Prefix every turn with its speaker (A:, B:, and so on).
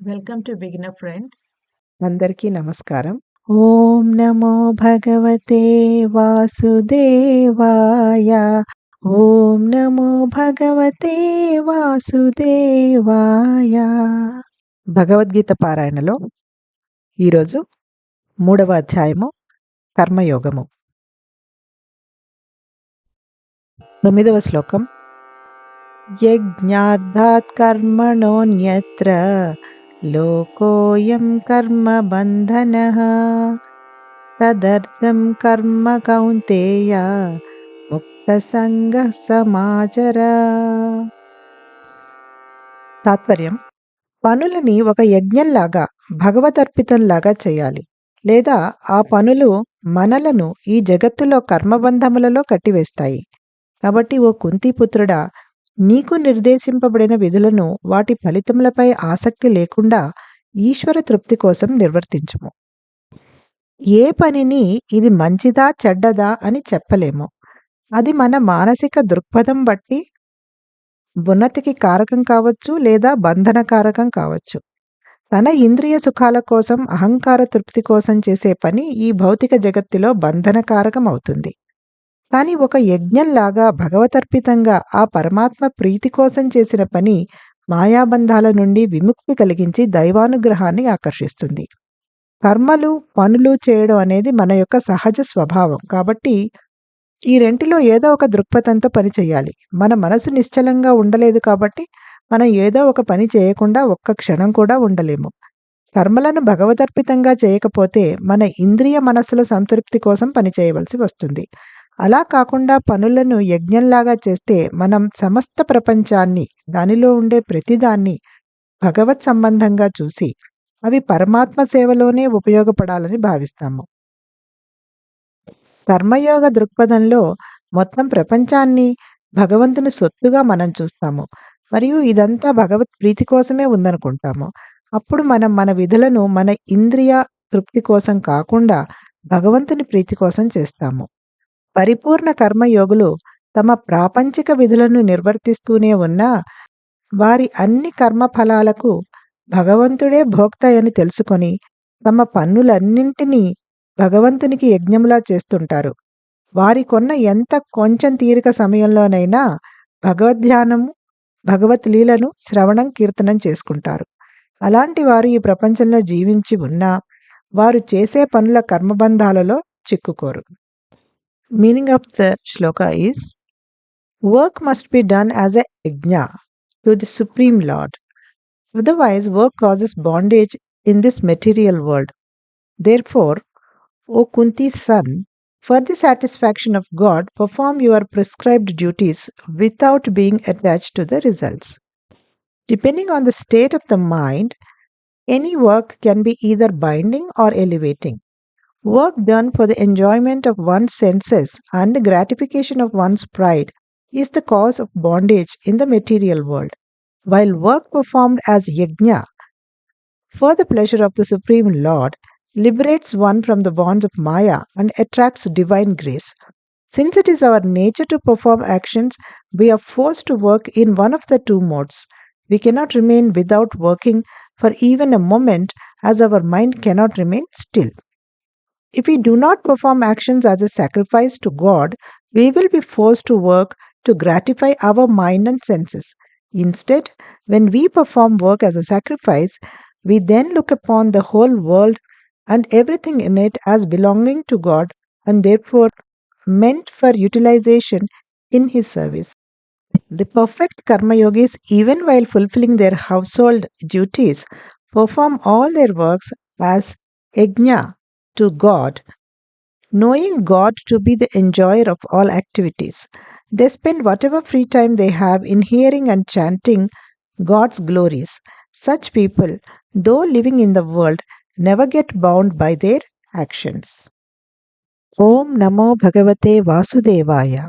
A: Welcome to beginner friends.
B: అందరికీ నమస్కారం. ఓం నమో భగవతే వాసుదేవాయ. ఓం నమో భగవతే వాసుదేవాయ. భగవద్గీత పారాయణలో ఈరోజు 3వ అధ్యాయము కర్మయోగము. 9వ శ్లోకం. యజ్ఞార్థాత్ కర్మణోన్యత్ర లోకోయం కర్మ బంధనః తదర్థం కర్మ కౌంతేయ ముక్త సంగః సమాచర. తాత్పర్యం: పనులని ఒక యజ్ఞంలాగా భగవదర్పితంలాగా చేయాలి, లేదా ఆ పనులు మనలను ఈ జగత్తులో కర్మబంధములలో కట్టివేస్తాయి. కాబట్టి ఓ కుంతిపుత్రుడా, నీకు నిర్దేశింపబడిన విధులను వాటి ఫలితములపై ఆసక్తి లేకుండా ఈశ్వర తృప్తి కోసం నిర్వర్తించుము. ఏ పనిని ఇది మంచిదా చెడ్డదా అని చెప్పలేము. అది మన మానసిక దృక్పథం బట్టి ఉన్నతికి కారకం కావచ్చు, లేదా బంధనకారకం కావచ్చు. తన ఇంద్రియ సుఖాల కోసం, అహంకార తృప్తి కోసం చేసే పని ఈ భౌతిక జగత్తులో బంధనకారకం అవుతుంది. కానీ ఒక యజ్ఞంలాగా భగవతర్పితంగా ఆ పరమాత్మ ప్రీతి కోసం చేసిన పని మాయాబంధాల నుండి విముక్తి కలిగించి దైవానుగ్రహాన్ని ఆకర్షిస్తుంది. కర్మలు, పనులు చేయడం అనేది మన యొక్క సహజ స్వభావం. కాబట్టి ఈ రెంటిలో ఏదో ఒక దృక్పథంతో పని చేయాలి. మన మనసు నిశ్చలంగా ఉండలేదు కాబట్టి మనం ఏదో ఒక పని చేయకుండా ఒక్క క్షణం కూడా ఉండలేము. కర్మలను భగవదర్పితంగా చేయకపోతే మన ఇంద్రియ మనస్సుల సంతృప్తి కోసం పని చేయవలసి వస్తుంది. అలా కాకుండా పనులను యజ్ఞంలాగా చేస్తే మనం సమస్త ప్రపంచాన్ని, దానిలో ఉండే ప్రతిదాన్ని భగవత్ సంబంధంగా చూసి అవి పరమాత్మ సేవలోనే ఉపయోగపడాలని భావిస్తాము. కర్మయోగ దృక్పథంలో మొత్తం ప్రపంచాన్ని భగవంతుని సొత్తుగా మనం చూస్తాము, మరియు ఇదంతా భగవత్ ప్రీతి కోసమే ఉందనుకుంటాము. అప్పుడు మనం మన విధులను మన ఇంద్రియ తృప్తి కోసం కాకుండా భగవంతుని ప్రీతి కోసం చేస్తాము. పరిపూర్ణ కర్మయోగులు తమ ప్రాపంచిక విధులను నిర్వర్తిస్తూనే ఉన్నా వారి అన్ని కర్మఫలాలకు భగవంతుడే భోక్త అని తెలుసుకొని తమ పన్నులన్నింటినీ భగవంతునికి యజ్ఞములా చేస్తుంటారు. వారికొన్న ఎంత కొంచెం తీరిక సమయంలోనైనా భగవద్ధ్యానము, భగవత్ లీలను శ్రవణం, కీర్తనం చేసుకుంటారు. అలాంటి వారు ఈ ప్రపంచంలో జీవించి ఉన్నా వారు చేసే పనుల కర్మబంధాలలో చిక్కుకోరు. Meaning of the shloka is: work must be done as a yajna to the Supreme Lord. Otherwise, work causes bondage in this material world. Therefore, O Kunti's son, for the satisfaction of God, perform your prescribed duties without being attached to the results. Depending on the state of the mind, any work can be either binding or elevating. Work done for the enjoyment of one's senses and the gratification of one's pride is the cause of bondage in the material world, while work performed as yajna for the pleasure of the Supreme Lord liberates one from the bonds of Maya and attracts divine grace. Since it is our nature to perform actions, we are forced to work in one of the two modes. We cannot remain without working for even a moment, as our mind cannot remain still. If we do not perform actions as a sacrifice to God, we will be forced to work to gratify our mind and senses. Instead, when we perform work as a sacrifice, we then look upon the whole world and everything in it as belonging to God and therefore meant for utilization in His service. The perfect Karma Yogis, even while fulfilling their household duties, perform all their works as yajna to God, knowing God to be the enjoyer of all activities. They spend whatever free time they have in hearing and chanting God's glories. Such people, though living in the world, never get bound by their actions. Om Namo Bhagavate Vasudevaya.